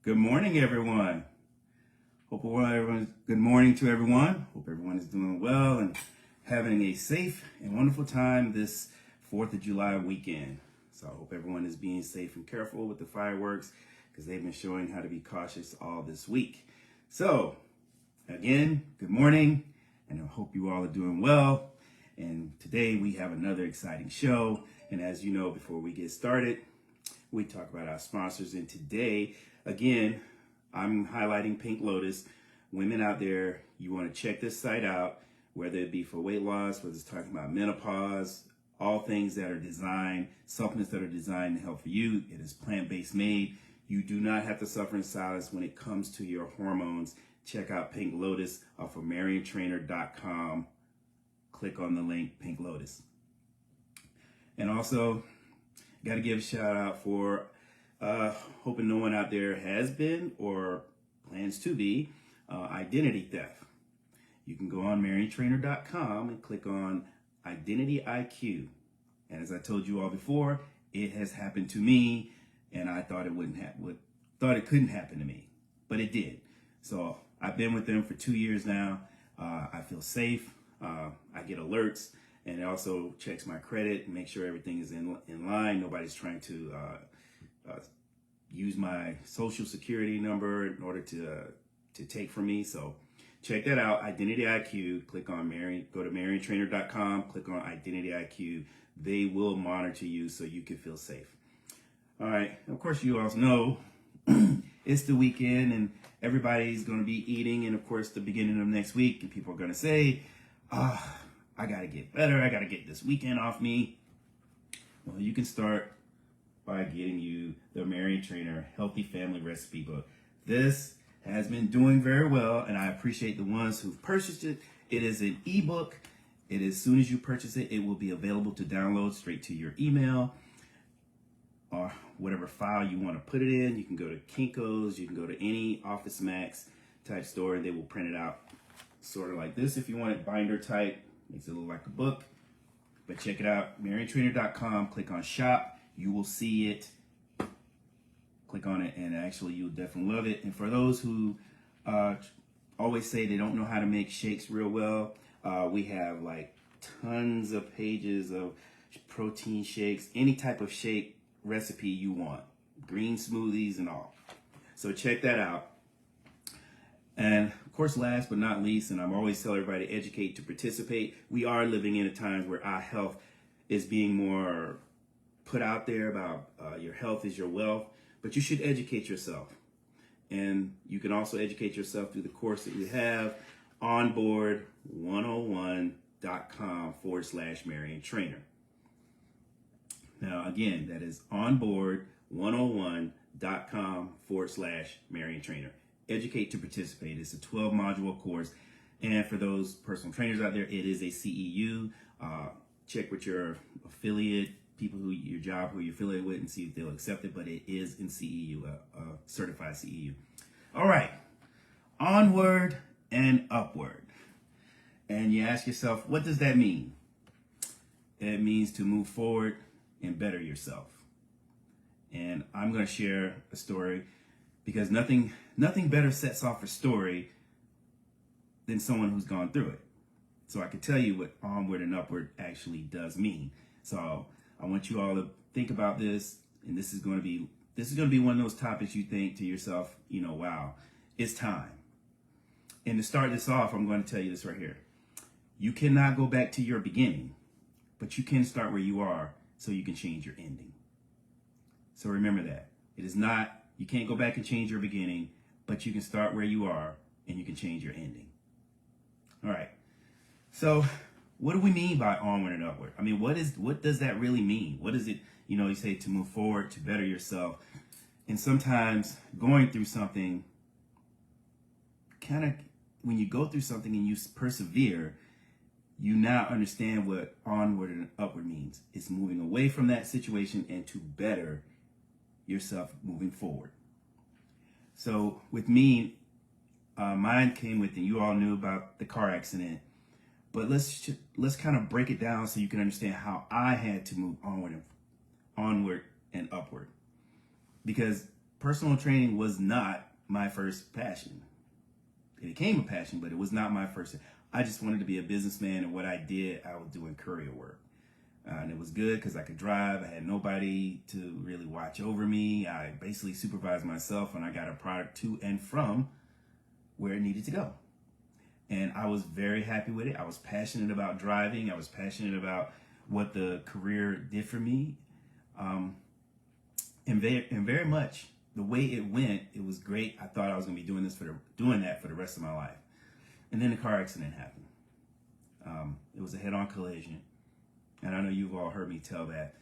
Good morning, everyone. Good morning to everyone. Hope everyone is doing well and having a safe and wonderful time this 4th of July weekend. So I hope everyone is being safe and careful with the fireworks because they've been showing how to be cautious all this week. So again, good morning, and I hope you all are doing well. And today we have another exciting show. And as you know, before we get started, we talk about our sponsors. And today, again, I'm highlighting Pink Lotus. Women out there, you want to check this site out, whether it be for weight loss, whether it's talking about menopause, all things that are designed, supplements that are designed to help for you. It is plant-based made. You do not have to suffer in silence when it comes to your hormones. Check out Pink Lotus off of MarionTrainer.com. Click on the link, Pink Lotus. And also, got to give a shout out for hoping no one out there has been or plans to be identity theft. You can go on MarionTrainer.com and click on Identity IQ. And as I told you all before, it has happened to me, and I thought it couldn't happen to me, but it did. So I've been with them for 2 years now. I feel safe. I get alerts, and it also checks my credit and make sure everything is in line. Nobody's trying to use my social security number in order to take from me. So check that out, Identity IQ. Click on go to MarionTrainer.com, click on Identity IQ. They will monitor you so you can feel safe. All right, of course you all know it's the weekend and everybody's going to be eating, and of course the beginning of next week, and people are going to say, I got to get better. I got to get this weekend off me. Well, you can start by getting you the Marion Trainer Healthy Family Recipe Book. This has been doing very well, and I appreciate the ones who've purchased it. It is an ebook. It is, as soon as you purchase it, it will be available to download straight to your email or whatever file you want to put it in. You can go to Kinko's, you can go to any Office Max type store, and they will print it out sort of like this. If you want it binder type, makes it look like a book. But check it out, MarionTrainer.com, click on shop. You will see it. Click on it, and actually you'll definitely love it. And for those who always say they don't know how to make shakes real well, we have like tons of pages of protein shakes, any type of shake recipe you want, green smoothies and all. So check that out. And of course, last but not least, and I'm always telling everybody to educate to participate. We are living in a time where our health is being more put out there about your health is your wealth, but you should educate yourself. And you can also educate yourself through the course that we have, onboard101.com/Marion Trainer. Now, again, that is onboard101.com/Marion Trainer. Educate to participate. It's a 12-module course. And for those personal trainers out there, it is a CEU. Check with your affiliate, people who you're affiliated with, and see if they'll accept it. But it is in CEU, certified CEU. All right. Onward and upward. And you ask yourself, what does that mean? It means to move forward and better yourself. And I'm going to share a story because nothing better sets off a story than someone who's gone through it. So I can tell you what onward and upward actually does mean. So I want you all to think about this, and this is going to be one of those topics you think to yourself, wow, it's time. And to start this off, I'm going to tell you this right here. You cannot go back to your beginning, but you can start where you are so you can change your ending. So remember that. You can't go back and change your beginning, but you can start where you are and you can change your ending. All right. So what do we mean by onward and upward? I mean, what does that really mean? What is it, you say to move forward, to better yourself. And sometimes going through something, when you go through something and you persevere, you now understand what onward and upward means. It's moving away from that situation and to better yourself moving forward. So with me, mine came with, and you all knew about the car accident, but let's kind of break it down so you can understand how I had to move onward and upward. Because personal training was not my first passion. It became a passion, but it was not my first. I just wanted to be a businessman, and what I did, I was doing courier work. And it was good because I could drive. I had nobody to really watch over me. I basically supervised myself, and I got a product to and from where it needed to go. And I was very happy with it. I was passionate about driving. I was passionate about what the career did for me. And very much the way it went, it was great. I thought I was going to be doing that for the rest of my life. And then the car accident happened. It was a head-on collision. And I know you've all heard me tell that.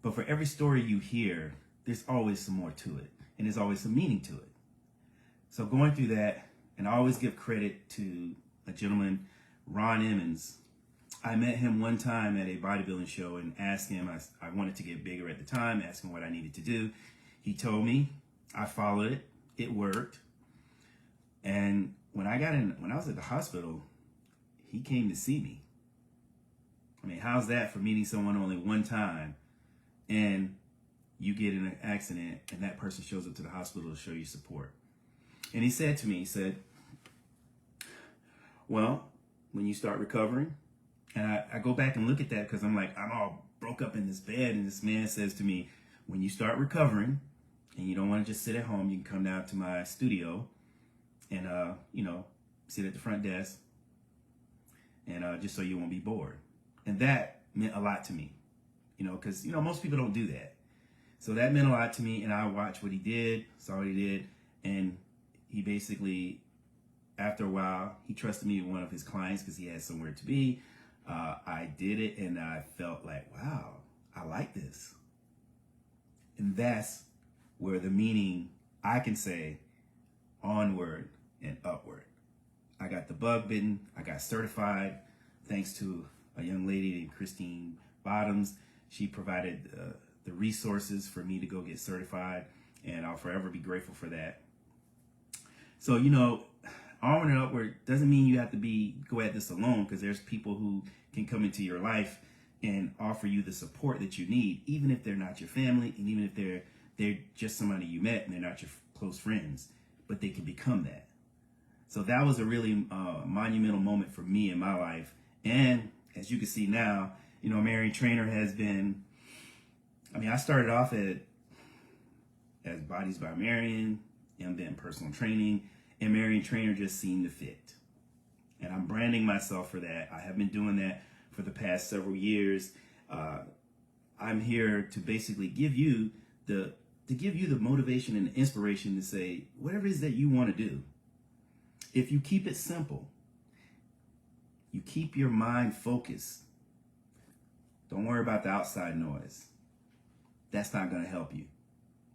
But for every story you hear, there's always some more to it. And there's always some meaning to it. So going through that, and I always give credit to a gentleman, Ron Emmons. I met him one time at a bodybuilding show and asked him, I wanted to get bigger at the time, asked him what I needed to do. He told me, I followed it, it worked. And when I was at the hospital, he came to see me. I mean, how's that for meeting someone only one time and you get in an accident and that person shows up to the hospital to show you support? And he said to me, well, when you start recovering, and I go back and look at that because I'm like, I'm all broke up in this bed, and this man says to me, when you start recovering and you don't want to just sit at home, you can come down to my studio and, sit at the front desk and just so you won't be bored. And that meant a lot to me, because, most people don't do that. So that meant a lot to me, and I watched what he did, saw what he did, and he basically, after a while, he trusted me with one of his clients because he had somewhere to be. I did it, and I felt like, wow, I like this. And that's where the meaning, I can say, onward and upward. I got the bug bitten. I got certified thanks to a young lady named Christine Bottoms. She provided the resources for me to go get certified, and I'll forever be grateful for that. So, onward and upward doesn't mean you have to go at this alone, because there's people who can come into your life and offer you the support that you need, even if they're not your family, and even if they're just somebody you met and they're not your close friends, but they can become that. So that was a really monumental moment for me in my life. And as you can see now, Marion Trainer has been, I started off as Bodies by Marion, and then personal training, and Marion Trainer just seemed to fit. And I'm branding myself for that. I have been doing that for the past several years. I'm here to basically give you the motivation and the inspiration to say, whatever it is that you want to do, if you keep it simple, you keep your mind focused, don't worry about the outside noise. That's not going to help you.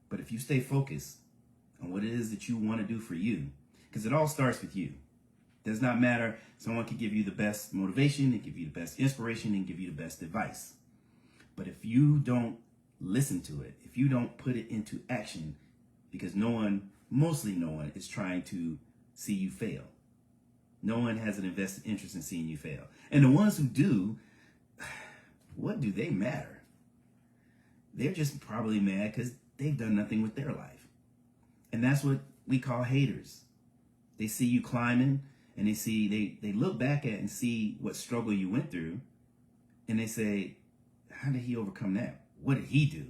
But if you stay focused on what it is that you want to do for you, because it all starts with you. Does not matter. Someone can give you the best motivation and give you the best inspiration and give you the best advice. But if you don't listen to it, if you don't put it into action, because mostly no one is trying to see you fail. No one has an invested interest in seeing you fail. And the ones who do, what do they matter? They're just probably mad because they've done nothing with their life. And that's what we call haters. They see you climbing, and they look back at and see what struggle you went through, and they say, how did he overcome that? What did he do?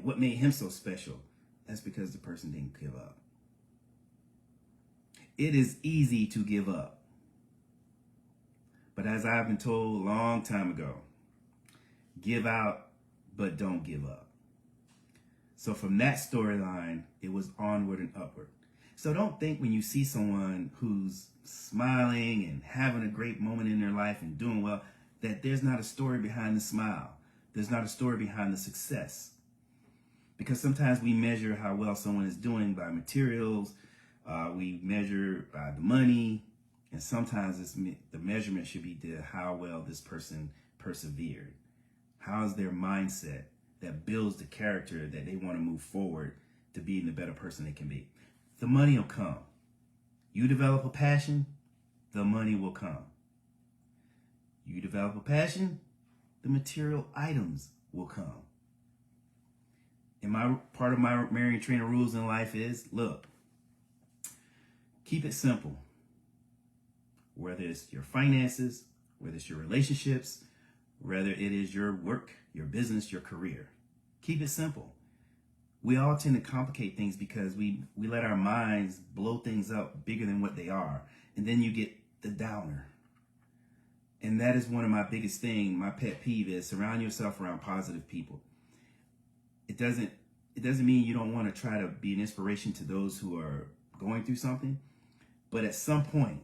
What made him so special? That's because the person didn't give up. It is easy to give up. But as I've been told a long time ago, give out, but don't give up. So from that storyline, it was onward and upward. So don't think when you see someone who's smiling and having a great moment in their life and doing well, that there's not a story behind the smile. There's not a story behind the success. Because sometimes we measure how well someone is doing by materials, we measure by the money, and sometimes the measurement should be to how well this person persevered. How is their mindset that builds the character that they want to move forward to being the better person they can be? The money will come. You develop a passion, the money will come. You develop a passion, the material items will come. And my part of my Marion trainer rules in life is, look, keep it simple. Whether it's your finances, whether it's your relationships, whether it is your work, your business, your career. Keep it simple. We all tend to complicate things because we let our minds blow things up bigger than what they are. And then you get the downer. And that is one of my biggest things, my pet peeve is surround yourself around positive people. It doesn't mean you don't want to try to be an inspiration to those who are going through something. But at some point,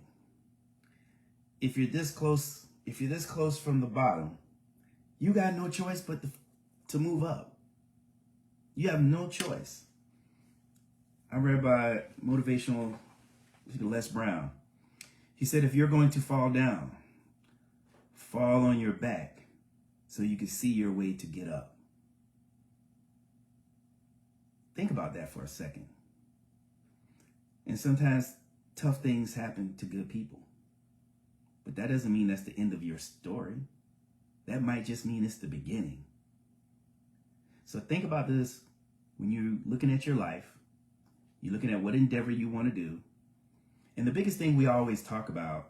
if you're this close from the bottom, you got no choice but to move up. You have no choice. I read by motivational Les Brown. He said, if you're going to fall down, fall on your back so you can see your way to get up. Think about that for a second. And sometimes tough things happen to good people. But that doesn't mean that's the end of your story. That might just mean it's the beginning. So think about this when you're looking at your life. You're looking at what endeavor you want to do. And the biggest thing we always talk about,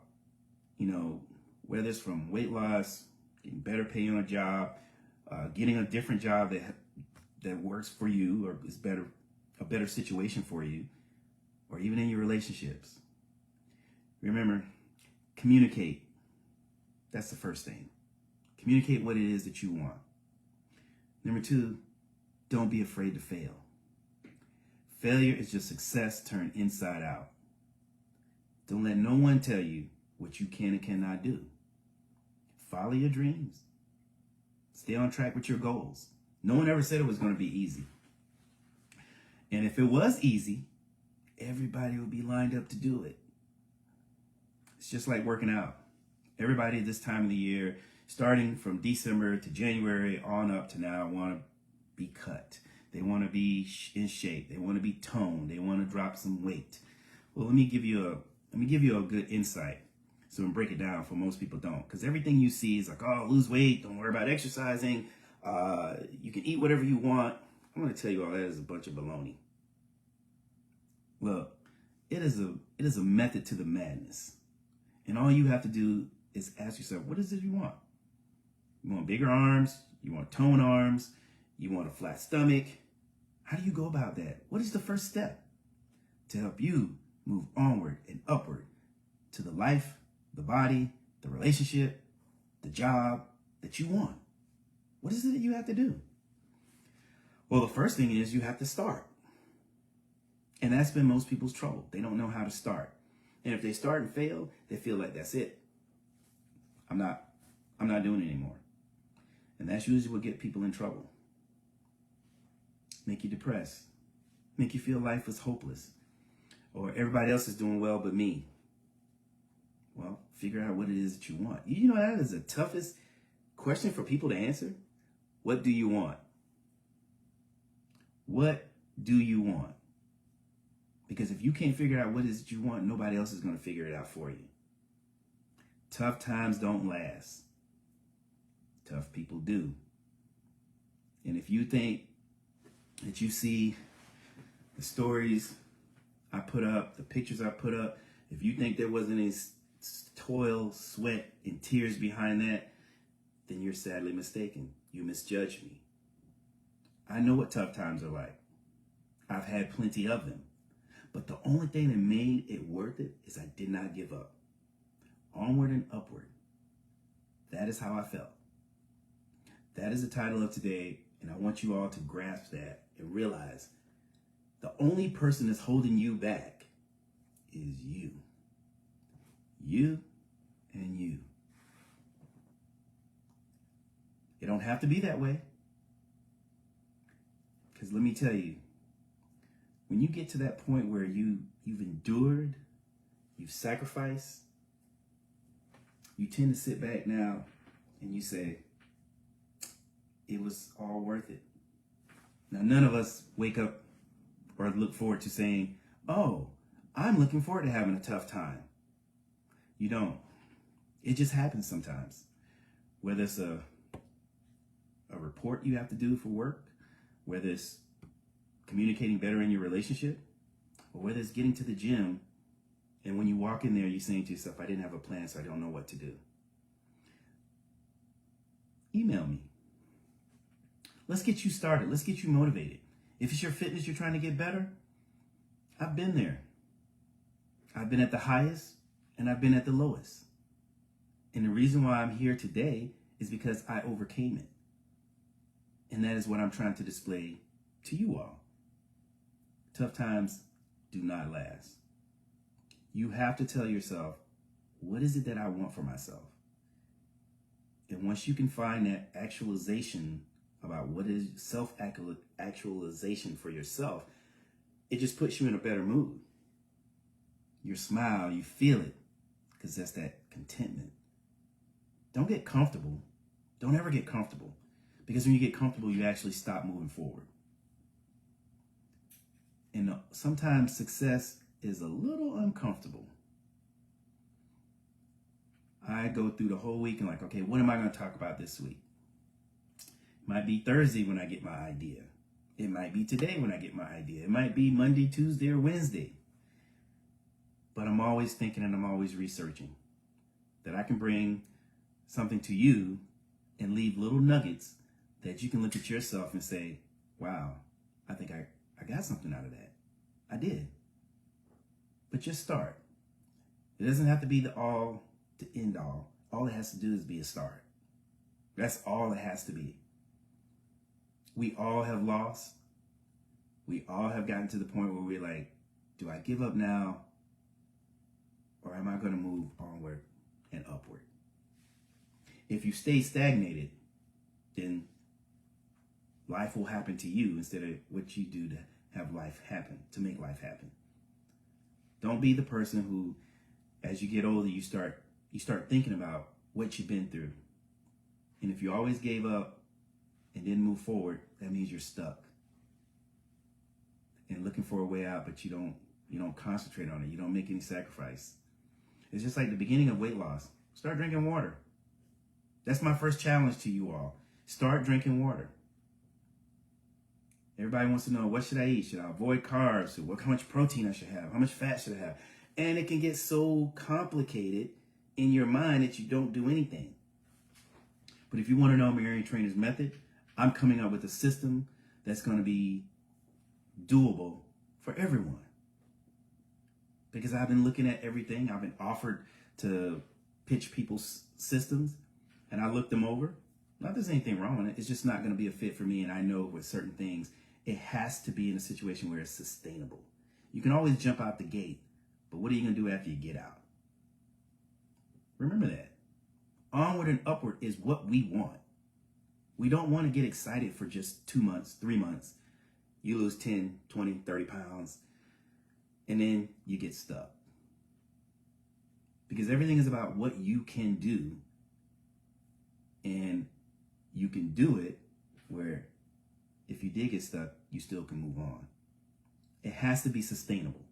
whether it's from weight loss, getting better pay on a job, getting a different job that works for you or is a better situation for you, or even in your relationships. Remember, communicate. That's the first thing. Communicate what it is that you want. Number 2, don't be afraid to fail. Failure is just success turned inside out. Don't let no one tell you what you can and cannot do. Follow your dreams. Stay on track with your goals. No one ever said it was going to be easy. And if it was easy, everybody would be lined up to do it. It's just like working out. Everybody this time of the year, starting from December to January on up to now, want to be cut. They want to be in shape. They want to be toned. They want to drop some weight. Well, let me give you a good insight so we can break it down, for most people don't. Because everything you see is like, oh, lose weight, don't worry about exercising. You can eat whatever you want. I'm going to tell you all that is a bunch of baloney. Look, it is a method to the madness. And all you have to do is ask yourself, what is it you want? You want bigger arms? You want toned arms? You want a flat stomach? How do you go about that? What is the first step to help you move onward and upward to the life, the body, the relationship, the job that you want? What is it that you have to do? Well, the first thing is you have to start. And that's been most people's trouble. They don't know how to start. And if they start and fail, they feel like that's it. I'm not doing it anymore. And that's usually what gets people in trouble. Make you depressed. Make you feel life is hopeless. Or everybody else is doing well but me. Well, figure out what it is that you want. You know, that is the toughest question for people to answer. What do you want? What do you want? Because if you can't figure out what it is that you want, nobody else is going to figure it out for you. Tough times don't last. Tough people do. And if you think that you see the stories I put up, the pictures I put up, if you think there wasn't any toil, sweat, and tears behind that, then you're sadly mistaken. You misjudge me. I know what tough times are like. I've had plenty of them. But the only thing that made it worth it is I did not give up. Onward and upward. That is how I felt. That is the title of today, and I want you all to grasp that and realize the only person that's holding you back is you. You and you. It don't have to be that way. Because let me tell you, when you get to that point where you've endured, you've sacrificed, you tend to sit back now and you say, it was all worth it. Now, none of us wake up or look forward to saying, oh, I'm looking forward to having a tough time. You don't. It just happens sometimes. Whether it's a report you have to do for work, whether it's communicating better in your relationship, or whether it's getting to the gym and when you walk in there, you're saying to yourself, I didn't have a plan, so I don't know what to do. Email me. Let's get you started. Let's get you motivated. If it's your fitness you're trying to get better, I've been there. I've been at the highest and I've been at the lowest. And the reason why I'm here today is because I overcame it. And that is what I'm trying to display to you all. Tough times do not last. You have to tell yourself, what is it that I want for myself? And once you can find that actualization about what is self-actualization for yourself, it just puts you in a better mood. Your smile, you feel it, because that's that contentment. Don't get comfortable. Don't ever get comfortable. Because when you get comfortable, you actually stop moving forward. And sometimes success is a little uncomfortable. I go through the whole week and like, okay, what am I going to talk about this week? It might be Thursday when I get my idea. It might be today when I get my idea. It might be Monday, Tuesday, or Wednesday. But I'm always thinking and I'm always researching that I can bring something to you and leave little nuggets that you can look at yourself and say, wow, I think I got something out of that. I did. But just start. It doesn't have to be the all to end all. All it has to do is be a start. That's all it has to be. We all have lost. We all have gotten to the point where we're like, do I give up now? Or am I going to move onward and upward? If you stay stagnated, then life will happen to you instead of what you do to have life happen, to make life happen. Don't be the person who, as you get older, you start thinking about what you've been through. And if you always gave up and didn't move forward, that means you're stuck and looking for a way out, but you don't concentrate on it. You don't make any sacrifice. It's just like the beginning of weight loss. Start drinking water. That's my first challenge to you all. Start drinking water. Everybody wants to know, what should I eat? Should I avoid carbs? How much protein I should have? How much fat should I have? And it can get so complicated in your mind that you don't do anything. But if you want to know Marion Trainer's method, I'm coming up with a system that's going to be doable for everyone. Because I've been looking at everything. I've been offered to pitch people's systems, and I looked them over. Not that there's anything wrong with it. It's just not going to be a fit for me, and I know with certain things, it has to be in a situation where it's sustainable. You can always jump out the gate, but what are you going to do after you get out? Remember that. Onward and upward is what we want. We don't want to get excited for just 2 months, 3 months. You lose 10, 20, 30 pounds, and then you get stuck. Because everything is about what you can do, and you can do it where if you did get stuck, you still can move on. It has to be sustainable.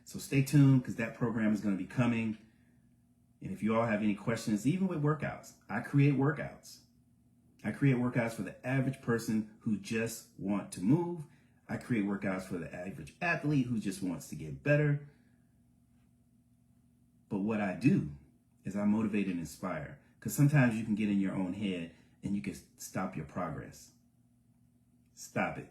So stay tuned, because that program is going to be coming. And if you all have any questions, even with workouts, I create workouts. I create workouts for the average person who just want to move. I create workouts for the average athlete who just wants to get better. But what I do is I motivate and inspire, because sometimes you can get in your own head and you can stop your progress. Stop it.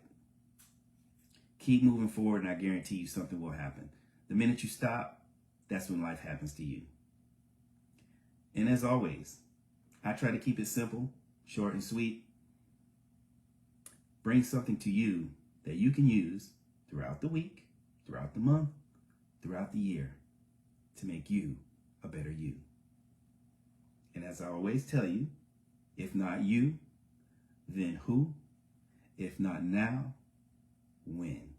Keep moving forward, and I guarantee you something will happen. The minute you stop, that's when life happens to you. And as always, I try to keep it simple, short and sweet. Bring something to you that you can use throughout the week, throughout the month, throughout the year to make you a better you. And as I always tell you, if not you, then who? If not now, when?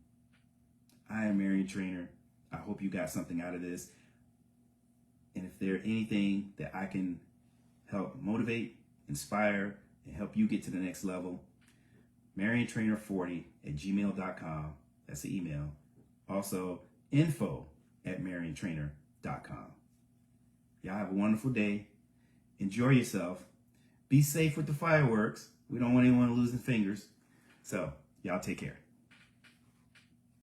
I am Marion Trainer. I hope you got something out of this. And if there's anything that I can help motivate, inspire, and help you get to the next level, mariontrainer40@gmail.com. That's the email. Also, info@mariontrainer.com. Y'all have a wonderful day. Enjoy yourself. Be safe with the fireworks. We don't want anyone losing fingers. So, y'all take care.